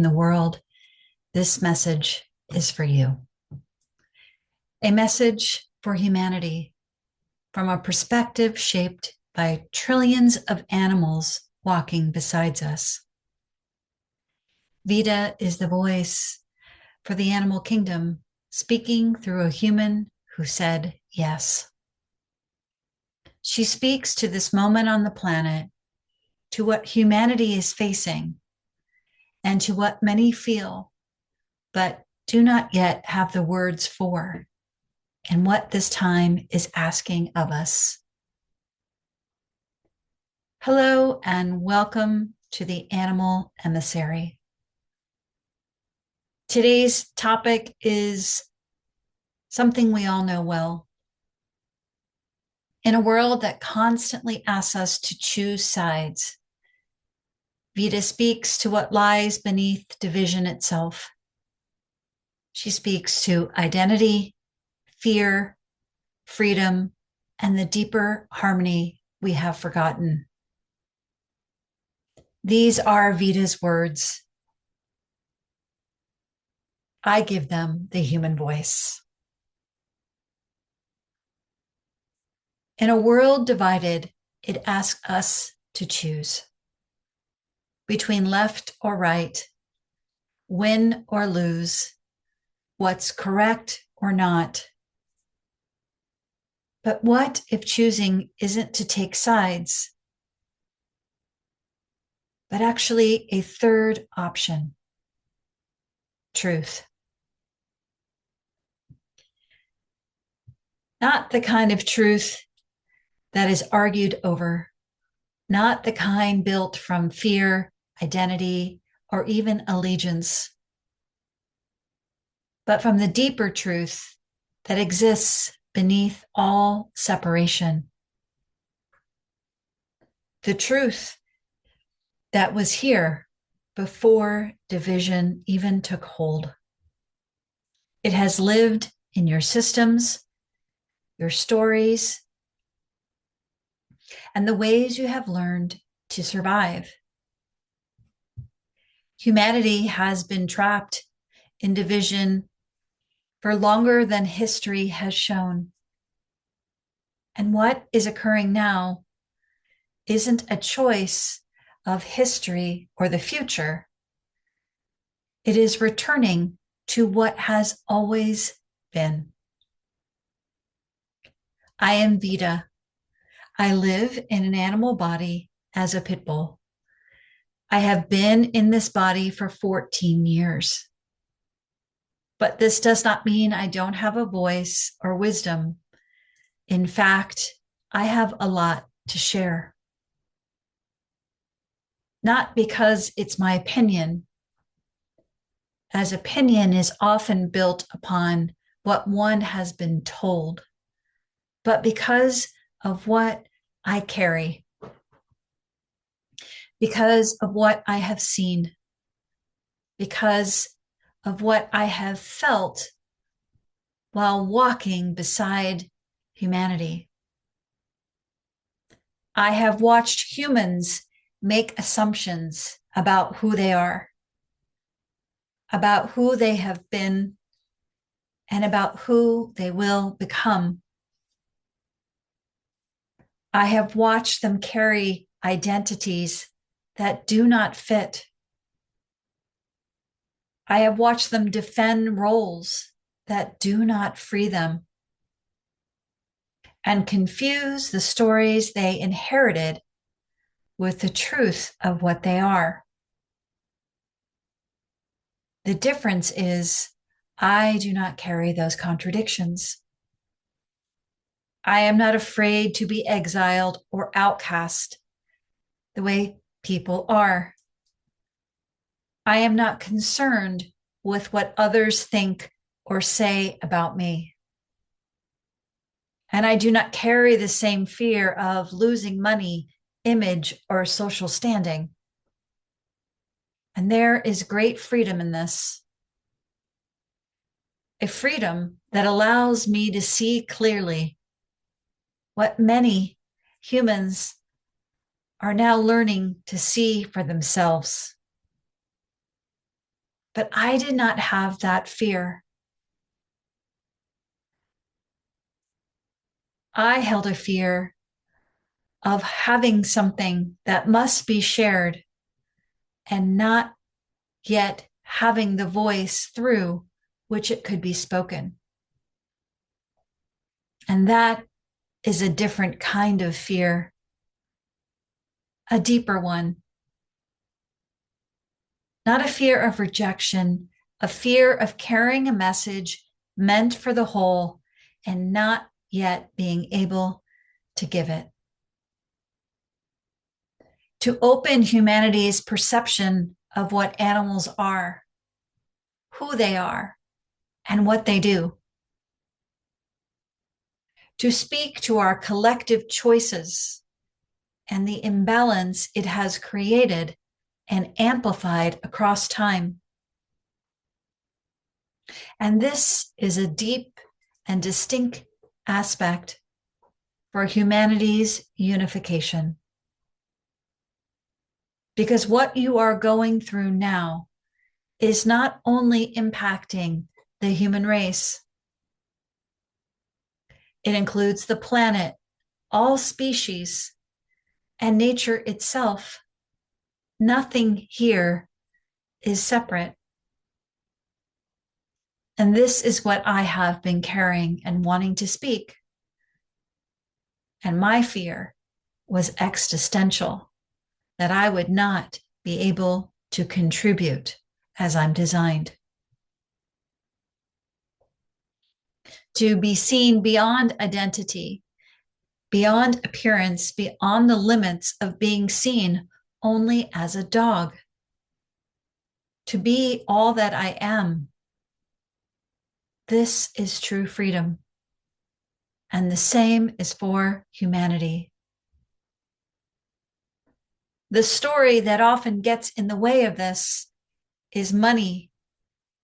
in the world, this message is for you. A message for humanity from a perspective shaped by trillions of animals walking beside us. Vida is the voice for the animal kingdom, speaking through a human who said yes. She speaks to this moment on the planet, to what humanity is facing, and to what many feel, but do not yet have the words for, and what this time is asking of us. Hello, and welcome to the Animal Emissary. Today's topic is something we all know well. In a world that constantly asks us to choose sides, Vida speaks to what lies beneath division itself. She speaks to identity, fear, freedom, and the deeper harmony we have forgotten. These are Vida's words. I give them the human voice. In a world divided, it asks us to choose between left or right, win or lose, what's correct or not. But what if choosing isn't to take sides, but actually a third option? Truth. Not the kind of truth that is argued over, not the kind built from fear, identity, or even allegiance, but from the deeper truth that exists beneath all separation. The truth that was here before division even took hold. It has lived in your systems, your stories, and the ways you have learned to survive. Humanity has been trapped in division for longer than history has shown. And what is occurring now isn't a choice of history or the future. It is returning to what has always been. I am Vida. I live in an animal body as a pit bull. I have been in this body for 14 years. But this does not mean I don't have a voice or wisdom. In fact, I have a lot to share. Not because it's my opinion, as opinion is often built upon what one has been told, but because of what I carry, because of what I have seen, because of what I have felt while walking beside humanity. I have watched humans make assumptions about who they are, about who they have been, and about who they will become. I have watched them carry identities that do not fit. I have watched them defend roles that do not free them and confuse the stories they inherited with the truth of what they are. The difference is I do not carry those contradictions. I am not afraid to be exiled or outcast the way people are. I am not concerned with what others think or say about me. And I do not carry the same fear of losing money, image, or social standing. And there is great freedom in this. A freedom that allows me to see clearly what many humans are now learning to see for themselves. But I did not have that fear. I held a fear of having something that must be shared and not yet having the voice through which it could be spoken. And that is a different kind of fear, a deeper one. Not a fear of rejection, a fear of carrying a message meant for the whole and not yet being able to give it. To open humanity's perception of what animals are, who they are, and what they do. To speak to our collective choices and the imbalance it has created and amplified across time. And this is a deep and distinct aspect for humanity's unification. Because what you are going through now is not only impacting the human race, it includes the planet, all species, and nature itself. Nothing here is separate. And this is what I have been carrying and wanting to speak. And my fear was existential, that I would not be able to contribute as I'm designed. To be seen beyond identity, beyond appearance, beyond the limits of being seen only as a dog. To be all that I am. This is true freedom. And the same is for humanity. The story that often gets in the way of this is money,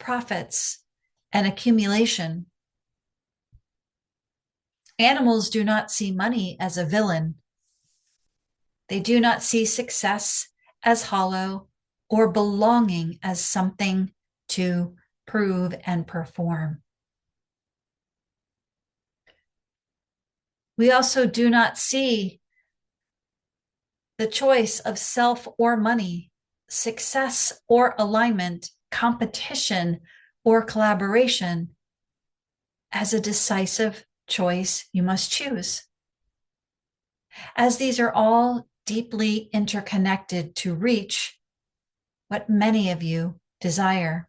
profits, and accumulation. Animals do not see money as a villain. They do not see success as hollow or belonging as something to prove and perform. We also do not see the choice of self or money, success or alignment, competition or collaboration as a decisive choice you must choose. As these are all deeply interconnected to reach what many of you desire.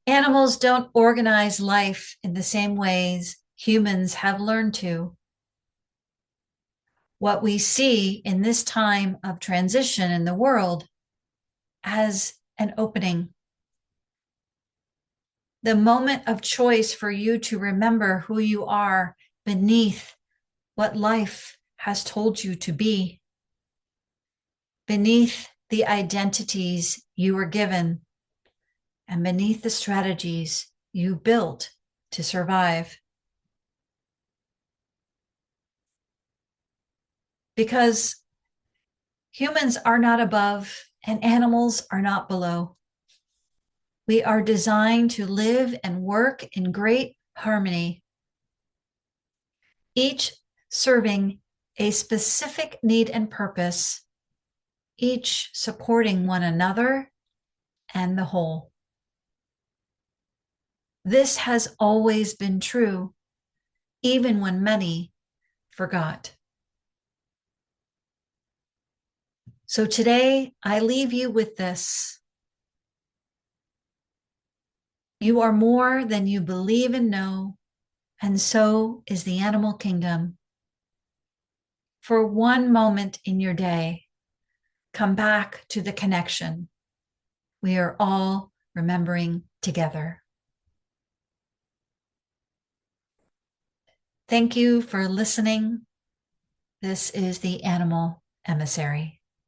Animals don't organize life in the same ways humans have learned to. What we see in this time of transition in the world as an opening. The moment of choice for you to remember who you are beneath what life has told you to be, beneath the identities you were given, and beneath the strategies you built to survive. Because humans are not above and animals are not below. We are designed to live and work in great harmony, each serving a specific need and purpose, each supporting one another and the whole. This has always been true, even when many forgot. So today, I leave you with this. You are more than you believe and know, and so is the animal kingdom. For one moment in your day, come back to the connection. We are all remembering together. Thank you for listening. This is the Animal Emissary.